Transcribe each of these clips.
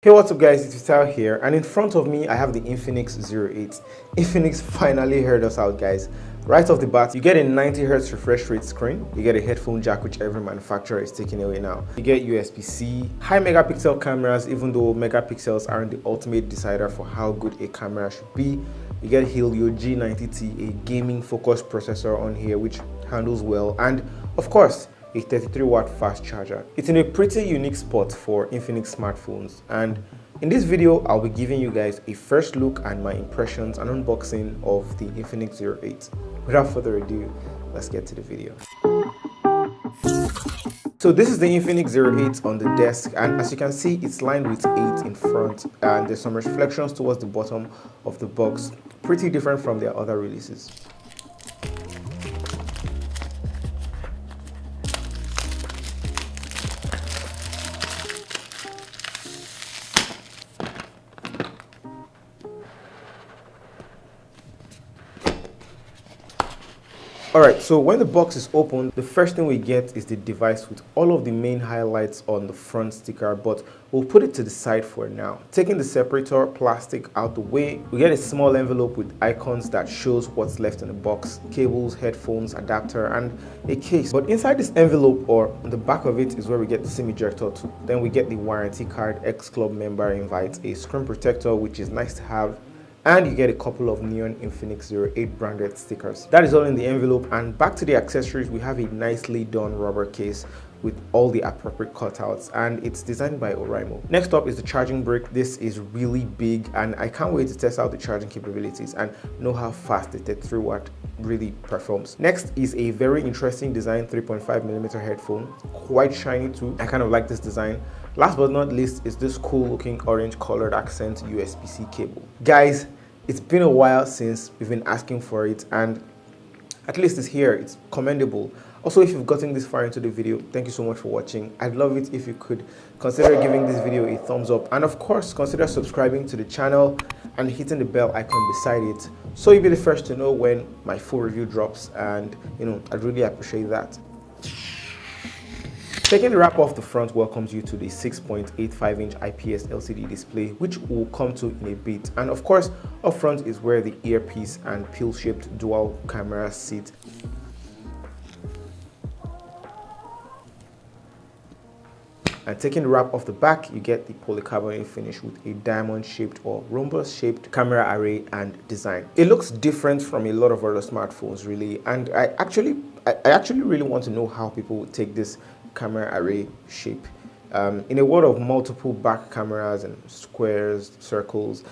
Hey, what's up guys, it's Vital here, and in front of me I have the Infinix 08. Infinix finally heard us out, guys. Right off the bat, you get a 90Hz refresh rate screen, you get a headphone jack which every manufacturer is taking away now, you get USB-C, high megapixel cameras even though megapixels aren't the ultimate decider for how good a camera should be, you get Helio G90T, a gaming focused processor on here which handles well, and of course, a 33-watt fast charger. It's in a pretty unique spot for Infinix smartphones, and in this video I'll be giving you guys a first look and my impressions and unboxing of the Infinix 08. Without further ado, let's get to the video. So this is the Infinix 08 on the desk, and as you can see it's lined with 8 in front and there's some reflections towards the bottom of the box, pretty different from their other releases. Alright, so when the box is opened, the first thing we get is the device with all of the main highlights on the front sticker, but we'll put it to the side for now. Taking the separator plastic out the way, we get a small envelope with icons that shows what's left in the box, cables, headphones, adapter, and a case. But inside this envelope, or on the back of it, is where we get the SIM ejector too. Then we get the warranty card, X-Club member invite, a screen protector which is nice to have, and you get a couple of neon Infinix 08 branded stickers. That is all in the envelope, and back to the accessories, we have a nicely done rubber case with all the appropriate cutouts, and it's designed by Oraimo. Next up is the charging brick. This is really big and I can't wait to test out the charging capabilities and know how fast the 33-watt really performs. Next is a very interesting design 3.5mm headphone, quite shiny too. I kind of like this design. Last but not least is this cool looking orange colored accent USB-C cable. Guys, it's been a while since we've been asking for it, and at least it's here. It's commendable. Also, if you've gotten this far into the video, thank you so much for watching. I'd love it if you could consider giving this video a thumbs up, and of course consider subscribing to the channel and hitting the bell icon beside it so you'll be the first to know when my full review drops, and I'd really appreciate that. Taking the wrap off the front welcomes you to the 6.85-inch IPS LCD display, which we'll come to in a bit. And of course, up front is where the earpiece and pill-shaped dual camera sit. And taking the wrap off the back, you get the polycarbonate finish with a diamond-shaped or rhombus-shaped camera array and design. It looks different from a lot of other smartphones, really, and I actually really want to know how people would take this camera array shape. In a world of multiple back cameras and squares, circles,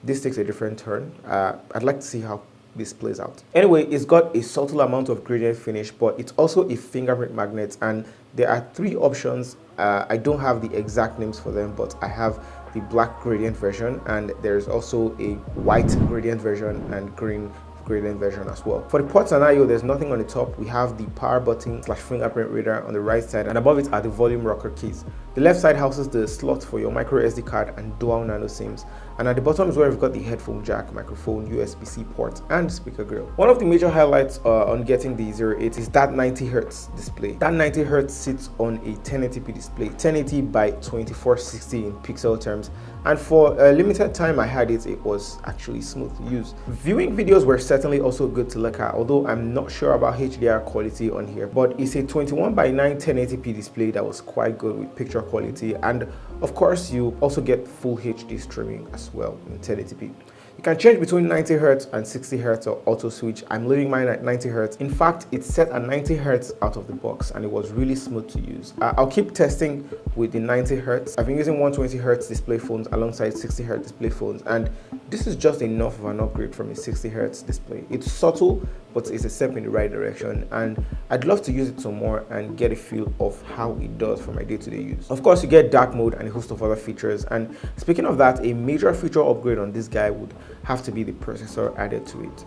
this takes a different turn. I'd like to see how this plays out. Anyway, it's got a subtle amount of gradient finish, but it's also a fingerprint magnet, and there are 3 options. I don't have the exact names for them, but I have the black gradient version, and there's also a white gradient version and green gradient version as well. For the ports and I/O, there's nothing on the top. We have the power button / fingerprint reader on the right side, and above it are the volume rocker keys. The left side houses the slot for your micro SD card and dual nano SIMs, and at the bottom is where we've got the headphone jack, microphone, USB-C port, and speaker grill. One of the major highlights on getting the 08 is that 90Hz display. That 90Hz sits on a 1080p display, 1080 by 2460 in pixel terms, and for a limited time I had it, it was actually smooth to use. Viewing videos were certainly also good to look at, although I'm not sure about HDR quality on here, but it's a 21 by 9 1080p display that was quite good with picture quality, and of course you also get full HD streaming as well in 1080p. You can change between 90Hz and 60Hz or auto switch. I'm leaving mine at 90Hz. In fact, it's set at 90Hz out of the box and it was really smooth to use. I'll keep testing with the 90Hz. I've been using 120Hz display phones alongside 60Hz display phones, and this is just enough of an upgrade from a 60Hz display. It's subtle, but it's a step in the right direction, and I'd love to use it some more and get a feel of how it does for my day-to-day use. Of course, you get dark mode and a host of other features, and speaking of that, a major feature upgrade on this guy would have to be the processor added to it.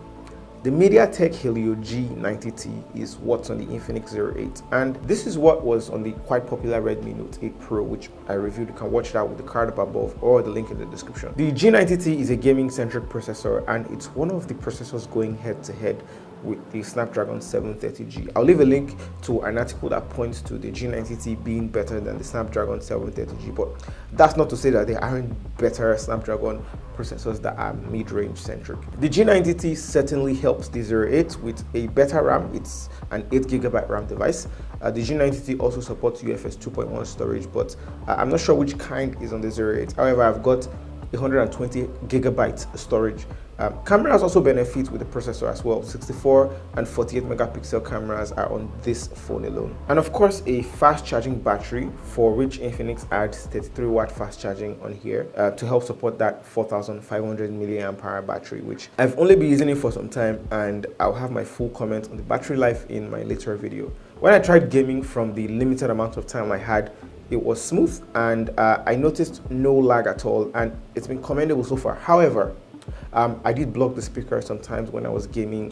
The MediaTek Helio G90T is what's on the Infinix 08, and this is what was on the quite popular Redmi Note 8 Pro, which I reviewed. You can watch that with the card up above or the link in the description. The G90T is a gaming-centric processor, and it's one of the processors going head-to-head with the Snapdragon 730G. I'll leave a link to an article that points to the G90T being better than the Snapdragon 730G, but that's not to say that there aren't better Snapdragon processors that are mid-range centric. The G90T certainly helps the 08 with a better RAM. It's an 8GB RAM device. The G90T also supports UFS 2.1 storage, but I'm not sure which kind is on the 08. However, I've got 120GB storage. Cameras also benefit with the processor as well. 64 and 48 megapixel cameras are on this phone alone. And of course, a fast charging battery, for which Infinix adds 33-watt fast charging on here to help support that 4500 milliamp hour battery, which I've only been using it for some time, and I'll have my full comment on the battery life in my later video. When I tried gaming from the limited amount of time I had, it was smooth, and I noticed no lag at all, and it's been commendable so far. However, I did block the speaker sometimes when I was gaming.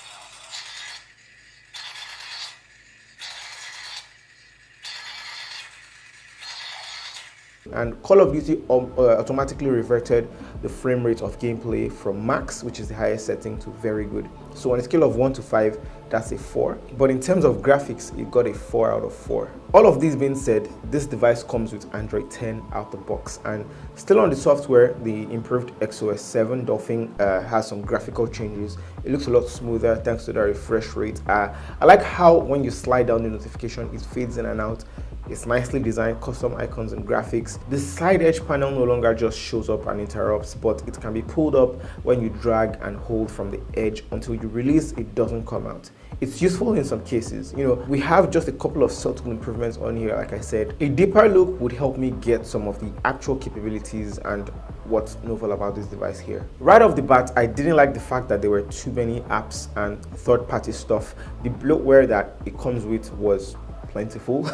And Call of Duty automatically reverted the frame rate of gameplay from max, which is the highest setting, to very good. So on a scale of 1 to 5, that's a 4. But in terms of graphics, it got a 4 out of 4. All of this being said, this device comes with Android 10 out the box. And still on the software, the improved XOS 7 Dolphin has some graphical changes. It looks a lot smoother thanks to the refresh rate. I like how when you slide down the notification, it fades in and out. It's nicely designed, custom icons and graphics. The side edge panel no longer just shows up and interrupts, but it can be pulled up when you drag and hold from the edge until you release. It doesn't come out. It's useful in some cases. You know, we have just a couple of subtle improvements on here. Like I said, a deeper look would help me get some of the actual capabilities and what's novel about this device here. Right off the bat, I didn't like the fact that there were too many apps and third-party stuff. The bloatware that it comes with was plentiful.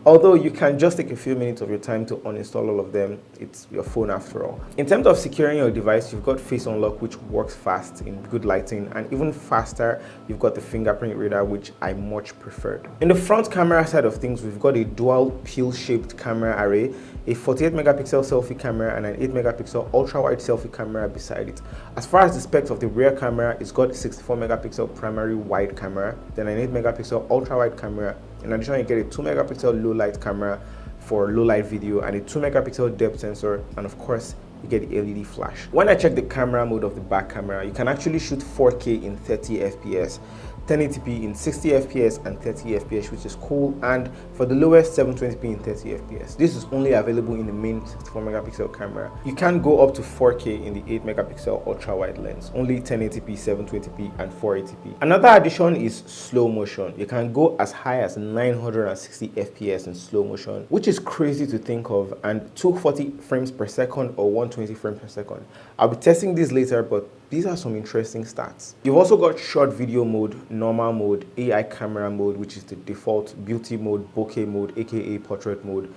Although you can just take a few minutes of your time to uninstall all of them. It's your phone after all. In terms of securing your device, you've got face unlock, which works fast in good lighting, and even faster, you've got the fingerprint reader, which I much preferred. In the front camera side of things, we've got a dual pill-shaped camera array, a 48 megapixel selfie camera and an 8 megapixel ultra-wide selfie camera beside it. As far as the specs of the rear camera, it's got a 64 megapixel primary wide camera, then an 8 megapixel ultra-wide camera. In addition, you get a 2 megapixel low light camera for low light video and a 2 megapixel depth sensor, and of course you get the LED flash. When I check the camera mode of the back camera, you can actually shoot 4K in 30 FPS, 1080p in 60 FPS and 30 FPS, which is cool, and for the lowest 720p in 30 FPS. This is only available in the main 64 megapixel camera. You can go up to 4K in the 8 megapixel ultra wide lens, only 1080p, 720p and 480p. Another addition is slow motion. You can go as high as 960 FPS in slow motion, which is crazy to think of, and 240 frames per second or 120 frames per second. I'll be testing this later, but these are some interesting stats. You've also got short video mode, normal mode, AI camera mode, which is the default, beauty mode, bokeh mode, aka portrait mode,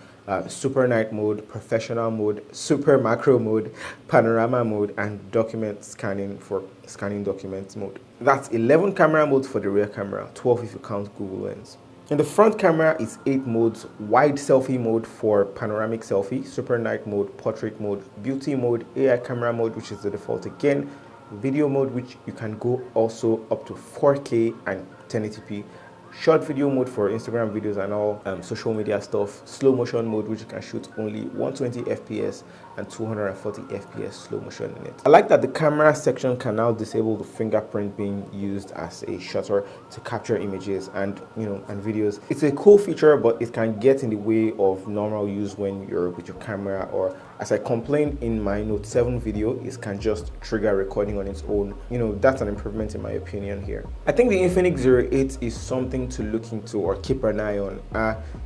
super night mode, professional mode, super macro mode, panorama mode, and document scanning for scanning documents mode. That's 11 camera modes for the rear camera, 12 if you count Google Lens. In the front camera, it's 8 modes: wide selfie mode for panoramic selfie, super night mode, portrait mode, beauty mode, AI camera mode, which is the default again, video mode, which you can go also up to 4K and 1080p, short video mode for Instagram videos and all social media stuff, slow motion mode, which you can shoot only 120 FPS and 240 FPS slow motion in it. I like that the camera section can now disable the fingerprint being used as a shutter to capture images and and videos. It's a cool feature, but it can get in the way of normal use when you're with your camera, or as I complained in my Note 7 video, it can just trigger recording on its own. That's an improvement in my opinion here. I think the Infinix 08 is something to look into or keep an eye on.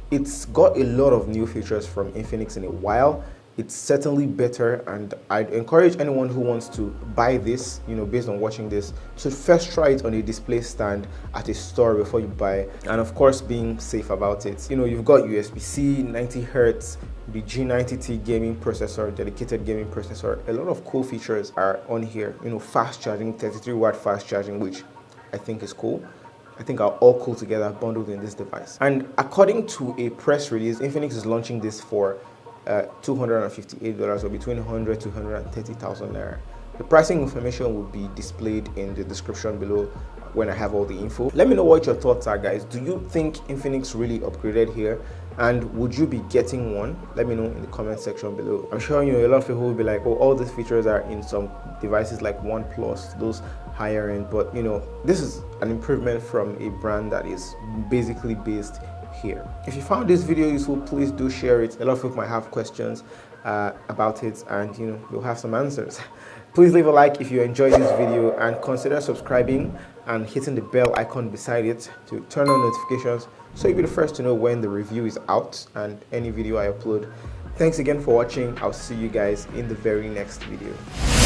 It's got a lot of new features from Infinix in a while. It's certainly better, and I'd encourage anyone who wants to buy this, based on watching this, to first try it on a display stand at a store before you buy, and of course being safe about it. You've got USB-C, 90 Hz, the G90T gaming processor, dedicated gaming processor. A lot of cool features are on here. Fast charging, 33-watt fast charging, which I think is cool. I think are all cool together, bundled in this device. And according to a press release, Infinix is launching this for $258, or between 100 to 130,000 naira. The pricing information will be displayed in the description below. when I have all the info. Let me know what your thoughts are, guys. Do you think Infinix really upgraded here? And would you be getting one? Let me know in the comment section below. I'm sure a lot of people will be like, oh, all these features are in some devices like OnePlus, those higher end, but this is an improvement from a brand that is basically based here. If you found this video useful, please do share it. A lot of people might have questions about it, and you'll have some answers. Please leave a like if you enjoyed this video, and consider subscribing and hitting the bell icon beside it to turn on notifications so you'll be the first to know when the review is out and any video I upload. Thanks again for watching. I'll see you guys in the very next video.